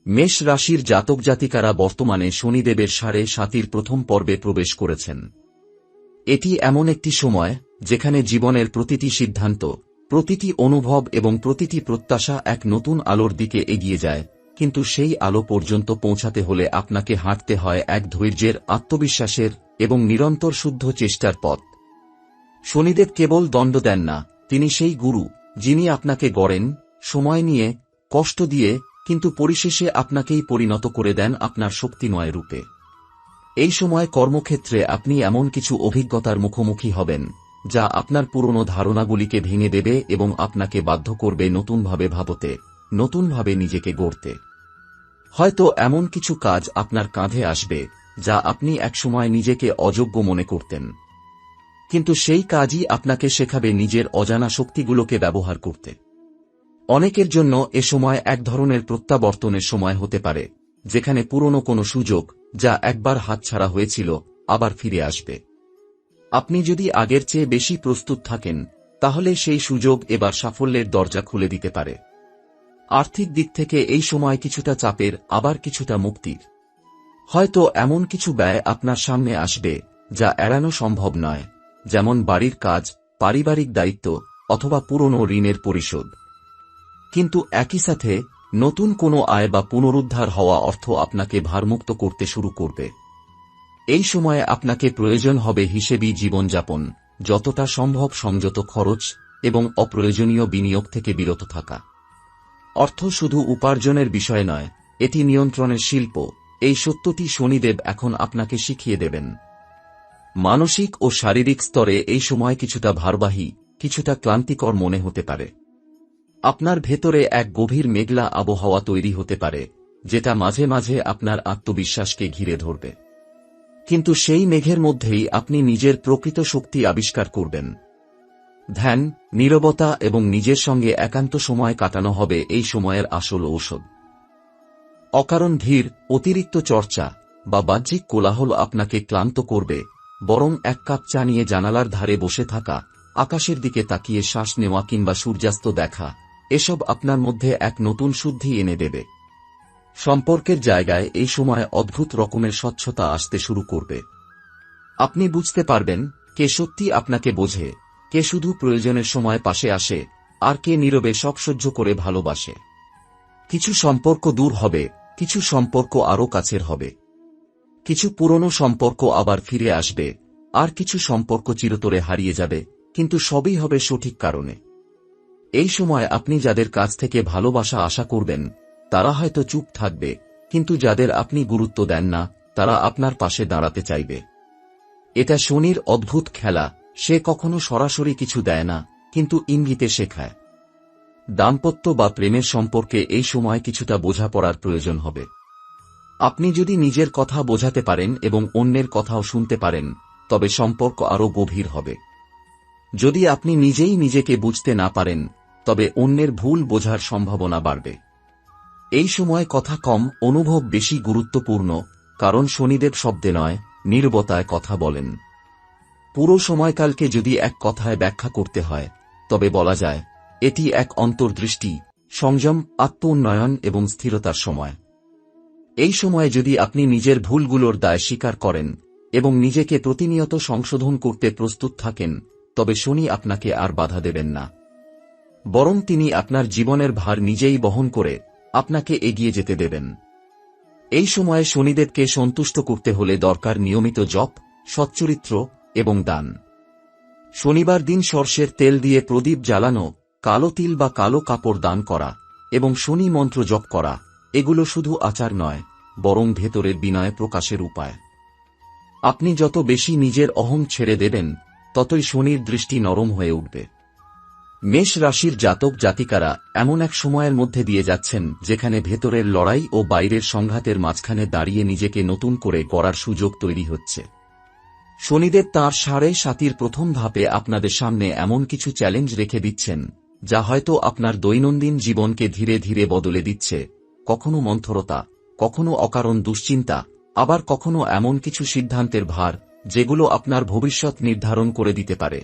মেষ রাশির জাতক জাতিকারা বর্তমানে শনিদেবের 7.5 প্রথম পর্বে প্রবেশ করেছেন। এটি এমন একটি সময় যেখানে জীবনের প্রতিটি সিদ্ধান্ত, প্রতিটি অনুভব এবং প্রতিটি প্রত্যাশা এক নতুন আলোর দিকে এগিয়ে যায়, কিন্তু সেই আলো পর্যন্ত পৌঁছাতে হলে আপনাকে হাঁটতে হয় এক ধৈর্যের, আত্মবিশ্বাসের এবং নিরন্তর শুদ্ধ চেষ্টার পথ। শনিদেব কেবল দণ্ড দেন না, তিনি সেই গুরু যিনি আপনাকে গড়েন, সময় নিয়ে, কষ্ট দিয়ে, কিন্তু পরিশেষে আপনাকেই পরিণত করে দেন আপনার শক্তিময় রূপে। এই সময় কর্মক্ষেত্রে আপনি এমন কিছু অভিজ্ঞতার মুখোমুখি হবেন যা আপনার পুরনো ধারণাগুলিকে ভেঙে দেবে এবং আপনাকে বাধ্য করবে নতুনভাবে ভাবতে, নতুনভাবে নিজেকে গড়তে। হয়তো এমন কিছু কাজ আপনার কাঁধে আসবে যা আপনি একসময় নিজেকে অযোগ্য মনে করতেন, কিন্তু সেই কাজই আপনাকে শেখাবে নিজের অজানা শক্তিগুলোকে ব্যবহার করতে। অনেকের জন্য এ সময় এক ধরনের প্রত্যাবর্তনের সময় হতে পারে, যেখানে পুরনো কোনো সুযোগ যা একবার হাতছাড়া হয়েছিল আবার ফিরে আসবে। আপনি যদি আগের চেয়ে বেশি প্রস্তুত থাকেন, তাহলে সেই সুযোগ এবার সাফল্যের দরজা খুলে দিতে পারে। আর্থিক দিক থেকে এই সময় কিছুটা চাপের, আবার কিছুটা মুক্তির। হয়তো এমন কিছু ব্যয় আপনার সামনে আসবে যা এড়ানো সম্ভব নয়, যেমন বাড়ির কাজ, পারিবারিক দায়িত্ব অথবা পুরনো ঋণের পরিশোধ। কিন্তু একই সাথে নতুন কোনো আয় বা পুনরুদ্ধার হওয়া অর্থ আপনাকে ভারমুক্ত করতে শুরু করবে। এই সময়ে আপনাকে প্রয়োজন হবে হিসেবি জীবনযাপন, যতটা সম্ভব সংযত খরচ এবং অপ্রয়োজনীয় বিনিয়োগ থেকে বিরত থাকা। অর্থ শুধু উপার্জনের বিষয় নয়, এটি নিয়ন্ত্রণের শিল্প। এই সত্যটি শনিদেব এখন আপনাকে শিখিয়ে দেবেন। মানসিক ও শারীরিক স্তরে এই সময় কিছুটা ভারবাহী, কিছুটা ক্লান্তিকর মনে হতে পারে। আপনার ভেতরে এক গভীর মেঘলা আবহাওয়া তৈরি হতে পারে, যেটা মাঝে মাঝে আপনার আত্মবিশ্বাসকে ঘিরে ধরবে। কিন্তু সেই মেঘের মধ্যেই আপনি নিজের প্রকৃত শক্তি আবিষ্কার করবেন। ধ্যান, নীরবতা এবং নিজের সঙ্গে একান্ত সময় কাটানো হবে এই সময়ের আসল ঔষধ। অকারণ ধীর, অতিরিক্ত চর্চা বা বাহ্যিক কোলাহল আপনাকে ক্লান্ত করবে, বরং এক কাপ চা নিয়ে জানালার ধারে বসে থাকা, আকাশের দিকে তাকিয়ে শ্বাস নেওয়া কিংবা সূর্যাস্ত দেখা, এসব আপনার মধ্যে এক নতুন শুদ্ধি এনে দেবে। সম্পর্কের জায়গায় এই সময় অদ্ভুত রকমের স্বচ্ছতা আসতে শুরু করবে। আপনি বুঝতে পারবেন কে সত্যি আপনাকে বোঝে, কে শুধু প্রয়োজনের সময় পাশে আসে, আর কে নীরবে সব সহ্য করে ভালোবাসে। কিছু সম্পর্ক দূর হবে, কিছু সম্পর্ক আরও কাছের হবে। কিছু পুরনো সম্পর্ক আবার ফিরে আসবে, আর কিছু সম্পর্ক চিরতরে হারিয়ে যাবে, কিন্তু সবই হবে সঠিক কারণে। এই সময় আপনি যাদের কাছ থেকে ভালোবাসা আশা করবেন, তারা হয়তো চুপ থাকবে, কিন্তু যাদের আপনি গুরুত্ব দেন না, তারা আপনার পাশে দাঁড়াতে চাইবে। এটা শনির অদ্ভুত খেলা, সে কখনো সরাসরি কিছু দেয় না, কিন্তু ইঙ্গিতে শেখায়। দাম্পত্য বা প্রেমের সম্পর্কে এই সময় কিছুটা বোঝাপড়ার প্রয়োজন হবে। আপনি যদি নিজের কথা বোঝাতে পারেন এবং অন্যের কথাও শুনতে পারেন, তবে সম্পর্ক আরও গভীর হবে। যদি আপনি নিজেই নিজেকে বুঝতে না পারেন, তবে অন্যের ভুল বোঝার সম্ভাবনা বাড়বে। এই সময় কথা কম, অনুভব বেশি গুরুত্বপূর্ণ, কারণ শনিদেব শব্দে নয়, নীরবতায় কথা বলেন। পুরো সময়কালকে যদি এক কথায় ব্যাখ্যা করতে হয়, তবে বলা যায় এটি এক অন্তর্দৃষ্টি, সংযম, আত্ম-উন্নয়ন এবং স্থিরতার সময়। এই সময়ে যদি আপনি নিজের ভুলগুলোর দায় স্বীকার করেন এবং নিজেকে প্রতিনিয়ত সংশোধন করতে প্রস্তুত থাকেন, তবে শনি আপনাকে আর বাধা দেবেন না। বরং তিনি আপনার জীবনের ভার নিজেই বহন করে আপনাকে এগিয়ে যেতে দেবেন। এই সময়ে শনিদেবকে সন্তুষ্ট করতে হলে দরকার নিয়মিত জপ, সচ্চরিত্র এবং দান। শনিবার দিন সর্ষের তেল দিয়ে প্রদীপ জ্বালানো, কালো তিল বা কালো কাপড় দান করা এবং শনি মন্ত্র জপ করা, এগুলো শুধু আচার নয়, বরং ভেতরের বিনয় প্রকাশের উপায়। আপনি যত বেশি নিজের অহং ছেড়ে দেবেন, ততই শনির দৃষ্টি নরম হয়ে উঠবে। মেষ রাশির জাতক জাতিকারা এমন এক সময়ের মধ্যে দিয়ে যাচ্ছেন যেখানে ভেতরের লড়াই ও বাইরের সংঘাতের মাঝখানে দাঁড়িয়ে নিজেকে নতুন করে গড়ার সুযোগ তৈরি হচ্ছে। শনিদেব তাঁর 7.5 প্রথম ধাপে আপনাদের সামনে এমন কিছু চ্যালেঞ্জ রেখে দিচ্ছেন যা হয়তো আপনার দৈনন্দিন জীবনকে ধীরে ধীরে বদলে দিচ্ছে, কখনো মন্থরতা, কখনো অকারণ দুশ্চিন্তা, আবার কখনো এমন কিছু সিদ্ধান্তের ভার যেগুলো আপনার ভবিষ্যৎ নির্ধারণ করে দিতে পারে।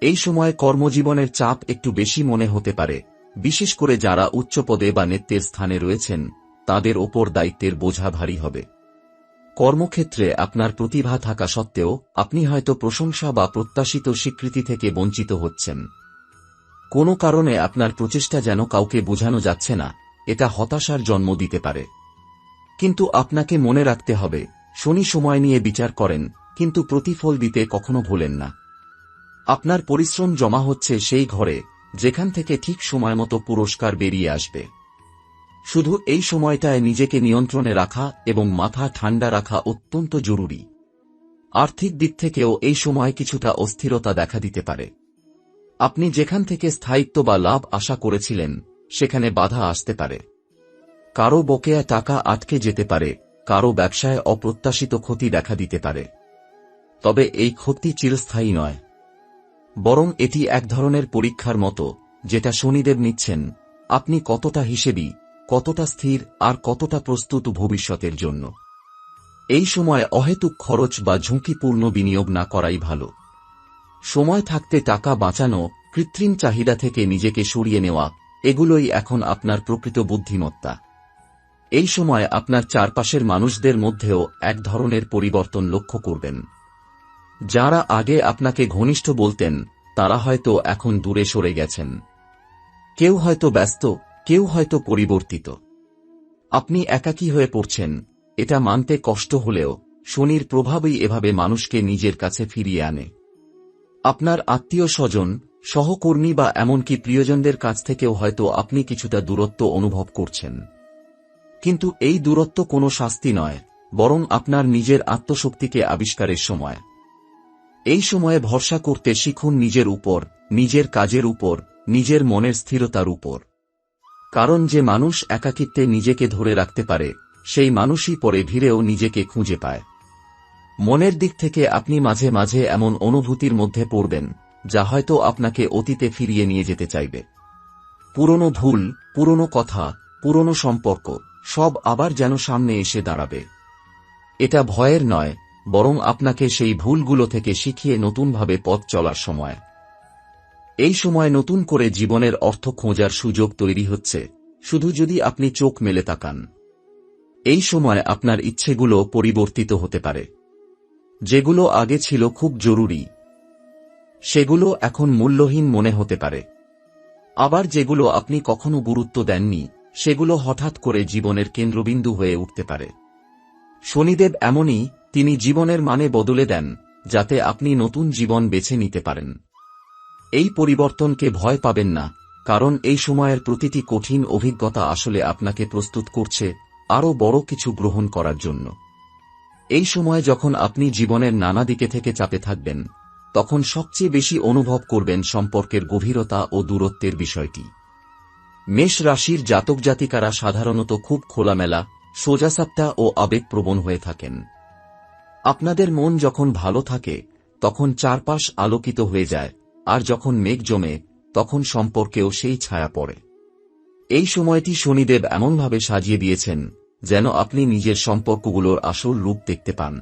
এই সময় কর্মজীবনের চাপ একটু বেশি মনে হতে পারে, বিশেষ করে যারা উচ্চ পদে বা নেতৃত্বের স্থানে রয়েছেন, তাদের ওপর দায়িত্বের বোঝা ভারী হবে। কর্মক্ষেত্রে আপনার প্রতিভা থাকা সত্ত্বেও আপনি হয়তো প্রশংসা বা প্রত্যাশিত স্বীকৃতি থেকে বঞ্চিত হচ্ছেন। কোনো কারণে আপনার প্রচেষ্টা যেন কাউকে বোঝানো যাচ্ছে না, এটা হতাশার জন্ম দিতে পারে। কিন্তু আপনাকে মনে রাখতে হবে, শনি সময় নিয়ে বিচার করেন, কিন্তু প্রতিফল দিতে কখনো ভোলেন না। আপনার পরিশ্রম জমা হচ্ছে সেই ঘরে, যেখান থেকে ঠিক সময়মতো পুরস্কার বেরিয়ে আসবে। শুধু এই সময়টায় নিজেকে নিয়ন্ত্রণে রাখা এবং মাথা ঠান্ডা রাখা অত্যন্ত জরুরি। আর্থিক দিক থেকেও এই সময় কিছুটা অস্থিরতা দেখা দিতে পারে। আপনি যেখান থেকে স্থায়িত্ব বা লাভ আশা করেছিলেন, সেখানে বাধা আসতে পারে। কারো বকেয়া টাকা আটকে যেতে পারে, কারো ব্যবসায় অপ্রত্যাশিত ক্ষতি দেখা দিতে পারে। তবে এই ক্ষতি চিরস্থায়ী নয়, বরং এটি এক ধরনের পরীক্ষার মতো, যেটা শনিদেব নিচ্ছেন আপনি কতটা হিসেবি, কতটা স্থির আর কতটা প্রস্তুত ভবিষ্যতের জন্য। এই সময় অহেতুক খরচ বা ঝুঁকিপূর্ণ বিনিয়োগ না করাই ভালো। সময় থাকতে টাকা বাঁচানো, কৃত্রিম চাহিদা থেকে নিজেকে সরিয়ে নেওয়া, এগুলোই এখন আপনার প্রকৃত বুদ্ধিমত্তা। এই সময় আপনার চারপাশের মানুষদের মধ্যেও এক ধরনের পরিবর্তন লক্ষ্য করবেন। যারা আগে আপনাকে ঘনিষ্ঠ বলতেন, তারা হয়তো এখন দূরে সরে গেছেন। কেউ হয়তো ব্যস্ত, কেউ হয়তো পরিবর্তিত। আপনি একাকী হয়ে পড়ছেন, এটা মানতে কষ্ট হলেও শনির প্রভাবই এভাবে মানুষকে নিজের কাছে ফিরিয়ে আনে। আপনার আত্মীয় স্বজন, সহকর্মী বা এমনকি প্রিয়জনদের কাছ থেকেও হয়তো আপনি কিছুটা দূরত্ব অনুভব করছেন। কিন্তু এই দূরত্ব কোনো শাস্তি নয়, বরং আপনার নিজের আত্মশক্তিকে আবিষ্কারের সময়। এই সময়ে ভরসা করতে শিখুন নিজের উপর, নিজের কাজের উপর, নিজের মনের স্থিরতার উপর। কারণ যে মানুষ একাকিত্বে নিজেকে ধরে রাখতে পারে, সেই মানুষই পরে ভিড়েও নিজেকে খুঁজে পায়। মনের দিক থেকে আপনি মাঝে মাঝে এমন অনুভূতির মধ্যে পড়বেন, যা হয়তো আপনাকে অতীতে ফিরিয়ে নিয়ে যেতে চাইবে। পুরনো ভুল, পুরনো কথা, পুরনো সম্পর্ক, সব আবার যেন সামনে এসে দাঁড়াবে। এটা ভয়ের নয়, বরং আপনাকে সেই ভুলগুলো থেকে শিখিয়ে নতুনভাবে পথ চলার সময়। এই সময় নতুন করে জীবনের অর্থ খোঁজার সুযোগ তৈরি হচ্ছে, শুধু যদি আপনি চোখ মেলে তাকান। এই সময় আপনার ইচ্ছেগুলো পরিবর্তিত হতে পারে। যেগুলো আগে ছিল খুব জরুরি, সেগুলো এখন মূল্যহীন মনে হতে পারে। আবার যেগুলো আপনি কখনো গুরুত্ব দেননি, সেগুলো হঠাৎ করে জীবনের কেন্দ্রবিন্দু হয়ে উঠতে পারে। শনিদেব এমনই, তিনি জীবনের মানে বদলে দেন, যাতে আপনি নতুন জীবন বেছে নিতে পারেন। এই পরিবর্তনকে ভয় পাবেন না, কারণ এই সময়ের প্রতিটি কঠিন অভিজ্ঞতা আসলে আপনাকে প্রস্তুত করছে আরও বড় কিছু গ্রহণ করার জন্য। এই সময় যখন আপনি জীবনের নানা দিকে থেকে চাপে থাকবেন, তখন সবচেয়ে বেশি অনুভব করবেন সম্পর্কের গভীরতা ও দূরত্বের বিষয়টি। মেষ রাশির জাতক জাতিকারা সাধারণত খুব খোলামেলা, সোজাসাপটা ও আবেগপ্রবণ হয়ে থাকেন। আপনাদের মন যখন ভালো থাকে, তখন চারপাশ আলোকিত হয়ে যায়, আর যখন মেঘ জমে, তখন সম্পর্কেও সেই ছায়া পড়ে। এই সময়টি শনিদেব এমনভাবে সাজিয়ে দিয়েছেন, যেন আপনি নিজের সম্পর্কগুলোর আসল রূপ দেখতে পান।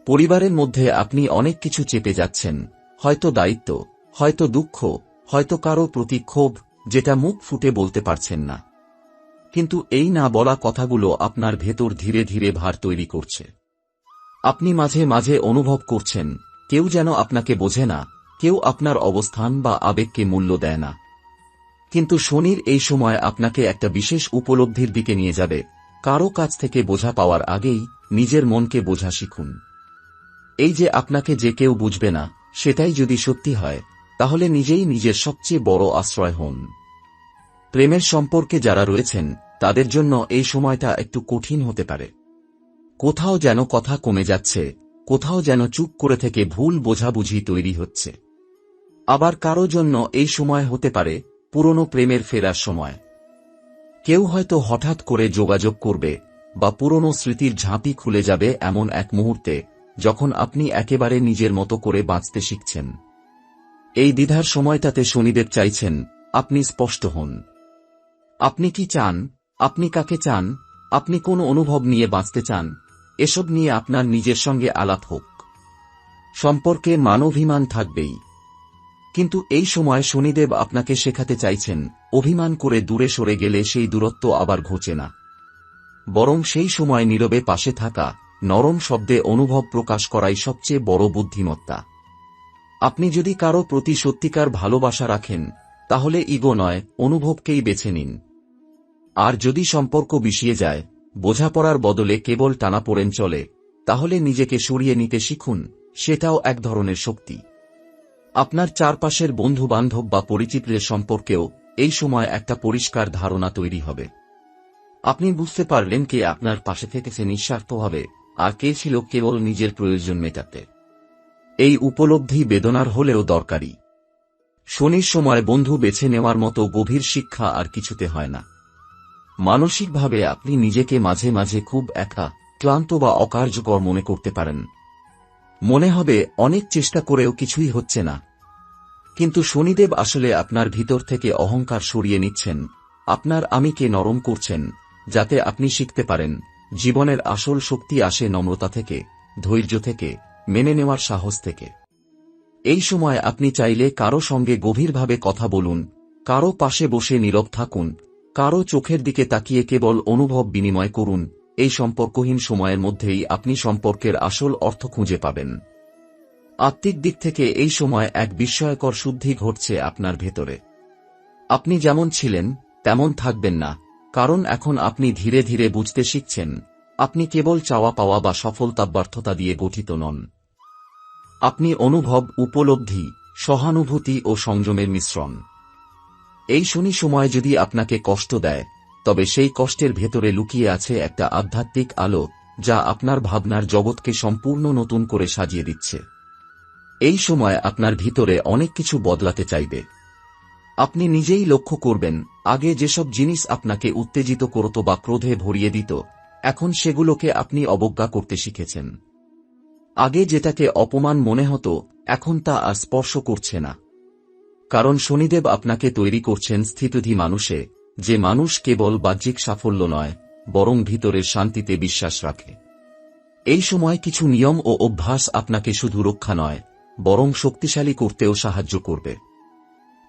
পরিবারের মধ্যে আপনি অনেক কিছু চেপে যাচ্ছেন, হয়তো দায়িত্ব, হয়তো দুঃখ, হয়তো কারো প্রতি ক্ষোভ, যেটা মুখ ফুটে বলতে পারছেন না। কিন্তু এই না বলা কথাগুলো আপনার ভেতর ধীরে ধীরে ভার তৈরি করছে। আপনি মাঝে মাঝে অনুভব করছেন, কেউ যেন আপনাকে বোঝে না, কেউ আপনার অবস্থান বা আবেগকে মূল্য দেয় না। কিন্তু শনির এই সময় আপনাকে একটা বিশেষ উপলব্ধির দিকে নিয়ে যাবে। কারো কাছ থেকে বোঝা পাওয়ার আগেই নিজের মনকে বোঝা শিখুন। এই যে আপনাকে যে কেউ বুঝবে না, সেটাই যদি সত্যি হয়, তাহলে নিজেই নিজের সবচেয়ে বড় আশ্রয় হন। প্রেমের সম্পর্কে যারা রয়েছেন, তাদের জন্য এই সময়টা একটু কঠিন হতে পারে। কোথাও যেন কথা কমে যাচ্ছে, কোথাও যেন চুপ করে থেকে ভুল বোঝাবুঝি তৈরি হচ্ছে। আবার কারো জন্য এই সময় হতে পারে পুরনো প্রেমের ফেরার সময়। কেউ হয়তো হঠাৎ করে যোগাযোগ করবে, বা পুরনো স্মৃতির ঝাঁপি খুলে যাবে এমন এক মুহূর্তে, যখন আপনি একেবারে নিজের মতো করে বাঁচতে শিখছেন। এই দ্বিধার সময়টাতে শনিদেব চাইছেন আপনি স্পষ্ট হন। আপনি কি চান, আপনি কাকে চান, আপনি কোন অনুভব নিয়ে বাঁচতে চান, এসব নিয়ে আপনার নিজের সঙ্গে আলাপ হোক। সম্পর্কে মানবাভিমান থাকবেই, কিন্তু এই সময় শনিদেব আপনাকে শেখাতে চাইছেন, অভিমান করে দূরে সরে গেলে সেই দূরত্ব আবার ঘোচে না। বরং সেই সময় নীরবে পাশে থাকা, নরম শব্দে অনুভব প্রকাশ করাই সবচেয়ে বড় বুদ্ধিমত্তা। আপনি যদি কারো প্রতি সত্যিকার ভালোবাসা রাখেন, তাহলে ইগো নয়, অনুভবকেই বেছে নিন। আর যদি সম্পর্ক বিষিয়ে যায়, বোঝাপড়ার বদলে কেবল টানাপোড়েন চলে, তাহলে নিজেকে সরিয়ে নিতে শিখুন, সেটাও এক ধরনের শক্তি। আপনার চারপাশের বন্ধু-বান্ধব বা পরিচিতদের সম্পর্কেও এই সময় একটা পরিষ্কার ধারণা তৈরি হবে। আপনি বুঝতে পারলেন কে আপনার পাশে থেকেছে নিঃস্বার্থভাবে, আর কে ছিল কেবল নিজের প্রয়োজন মেটাতে। এই উপলব্ধি বেদনার হলেও দরকারি। শনির সময় বন্ধু বেছে নেওয়ার মতো গভীর শিক্ষা আর কিছুতে হয় না। মানসিকভাবে আপনি নিজেকে মাঝে মাঝে খুব একা, ক্লান্ত বা অকার্যকর মনে করতে পারেন। মনে হবে অনেক চেষ্টা করেও কিছুই হচ্ছে না। কিন্তু শনিদেব আসলে আপনার ভিতর থেকে অহংকার সরিয়ে নিচ্ছেন, আপনার আমিকে নরম করছেন, যাতে আপনি শিখতে পারেন জীবনের আসল শক্তি আসে নম্রতা থেকে, ধৈর্য থেকে, মেনে নেওয়ার সাহস থেকে। এই সময় আপনি চাইলে কারো সঙ্গে গভীরভাবে কথা বলুন, কারো পাশে বসে নীরব থাকুন, কারো চোখের দিকে তাকিয়ে কেবল অনুভব বিনিময় করুন। এই সম্পর্কহীন সময়ের মধ্যেই আপনি সম্পর্কের আসল অর্থ খুঁজে পাবেন। আত্মিক দিক থেকে এই সময় এক বিস্ময়কর শুদ্ধি ঘটছে আপনার ভেতরে। আপনি যেমন ছিলেন তেমন থাকবেন না, কারণ এখন আপনি ধীরে ধীরে বুঝতে শিখছেন আপনি কেবল চাওয়া পাওয়া বা সফলতা ব্যর্থতা দিয়ে গঠিত নন। আপনি অনুভব, উপলব্ধি, সহানুভূতি ও সংযমের মিশ্রণ। এই শনি সময় যদি আপনাকে কষ্ট দেয়, তবে সেই কষ্টের ভেতরে লুকিয়ে আছে একটা আধ্যাত্মিক আলো, যা আপনার ভাবনার জগৎকে সম্পূর্ণ নতুন করে সাজিয়ে দিচ্ছে। এই সময় আপনার ভিতরে অনেক কিছু বদলাতে চাইবে। আপনি নিজেই লক্ষ্য করবেন, আগে যেসব জিনিস আপনাকে উত্তেজিত করত বা ক্রোধে ভরিয়ে দিত, এখন সেগুলোকে আপনি অবজ্ঞা করতে শিখেছেন। আগে যেটাকে অপমান মনে হতো, এখন তা আর স্পর্শ করছে না। কারণ শনিদেব আপনাকে তৈরি করছেন স্থিতধী মানুষে, যে মানুষ কেবল বাহ্যিক সাফল্য নয়, বরং ভিতরের শান্তিতে বিশ্বাস রাখে। এই সময় কিছু নিয়ম ও অভ্যাস আপনাকে শুধু রক্ষা নয়, বরং শক্তিশালী করতেও সাহায্য করবে।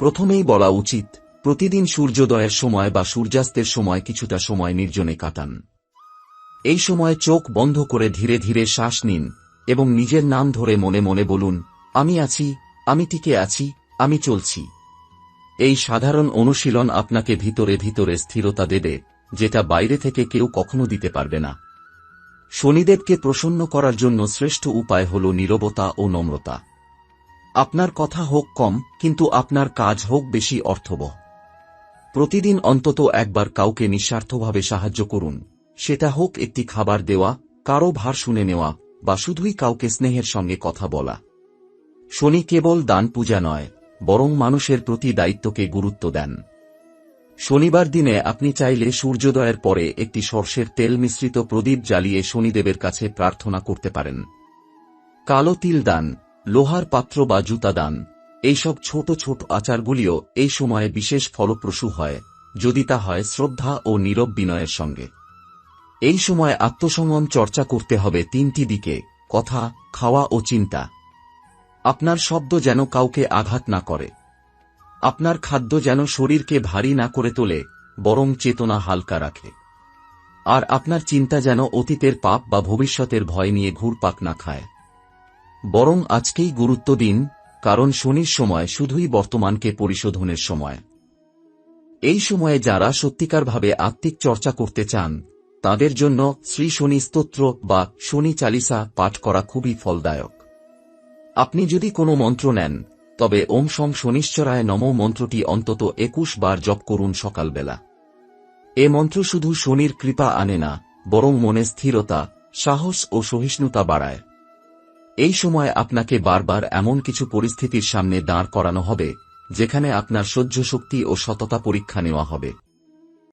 প্রথমেই বলা উচিত, প্রতিদিন সূর্যোদয়ের সময় বা সূর্যাস্তের সময় কিছুটা সময় নির্জনে কাটান। এই সময় চোখ বন্ধ করে ধীরে ধীরে শ্বাস নিন এবং নিজের নাম ধরে মনে মনে বলুন, আমি আছি, আমি টিকে আছি, আমি চলছি। এই সাধারণ অনুশীলন আপনাকে ভিতরে ভিতরে স্থিরতা দেবে, যেটা বাইরে থেকে কেউ কখনো দিতে পারবে না। শনিদেবকে প্রসন্ন করার জন্য শ্রেষ্ঠ উপায় হল নীরবতা ও নম্রতা। আপনার কথা হোক কম, কিন্তু আপনার কাজ হোক বেশি অর্থবহ। প্রতিদিন অন্তত একবার কাউকে নিঃস্বার্থভাবে সাহায্য করুন, সেটা হোক একটি খাবার দেওয়া, কারো ভার শুনে নেওয়া, বা শুধুই কাউকে স্নেহের সঙ্গে কথা বলা। শনি কেবল দান পূজা নয়, বরং মানুষের প্রতি দায়িত্বকে গুরুত্ব দেন। শনিবার দিনে আপনি চাইলে সূর্যোদয়ের পরে একটি সরষের তেল মিশ্রিত প্রদীপ জ্বালিয়ে শনিদেবের কাছে প্রার্থনা করতে পারেন। কালো তিল দান, লোহার পাত্র বা জুতা দান, এইসব ছোট ছোট আচারগুলিও এই সময়ে বিশেষ ফলপ্রসূ হয়, যদি তা হয় শ্রদ্ধা ও নীরব বিনয়ের সঙ্গে। এই সময় আত্মসংযম চর্চা করতে হবে তিনটি দিকে: কথা, খাওয়া ও চিন্তা। আপনার শব্দ যেন কাউকে আঘাত না করে। আপনার খাদ্য যেন শরীরকে ভারী না করে তোলে, বরং চেতনা হালকা রাখে। আর আপনার চিন্তা যেন অতীতের পাপ বা ভবিষ্যতের ভয় নিয়ে ঘুরপাক না খায়। বরং আজকেই গুরুত্ব দিন, কারণ শনির সময় শুধুই বর্তমানকে পরিশোধনের সময়। এই সময়ে যারা সত্যিকারভাবে আত্মিক চর্চা করতে চান, তাদের জন্য শ্রী শনি স্তোত্র বা শনি চালিসা পাঠ করা খুবই ফলদায়ক। আপনি যদি কোনো মন্ত্র নেন, তবে ওম শং শনিশ্চরায় নমঃ মন্ত্রটি অন্তত 21 বার জপ করুন সকালবেলা। এ মন্ত্র শুধু শনির কৃপা আনে না, বরং মনে স্থিরতা, সাহস ও সহিষ্ণুতা বাড়ায়। এই সময় আপনাকে বারবার এমন কিছু পরিস্থিতির সামনে দাঁড় করানো হবে, যেখানে আপনার সহ্য শক্তি ও সততা পরীক্ষা নেওয়া হবে।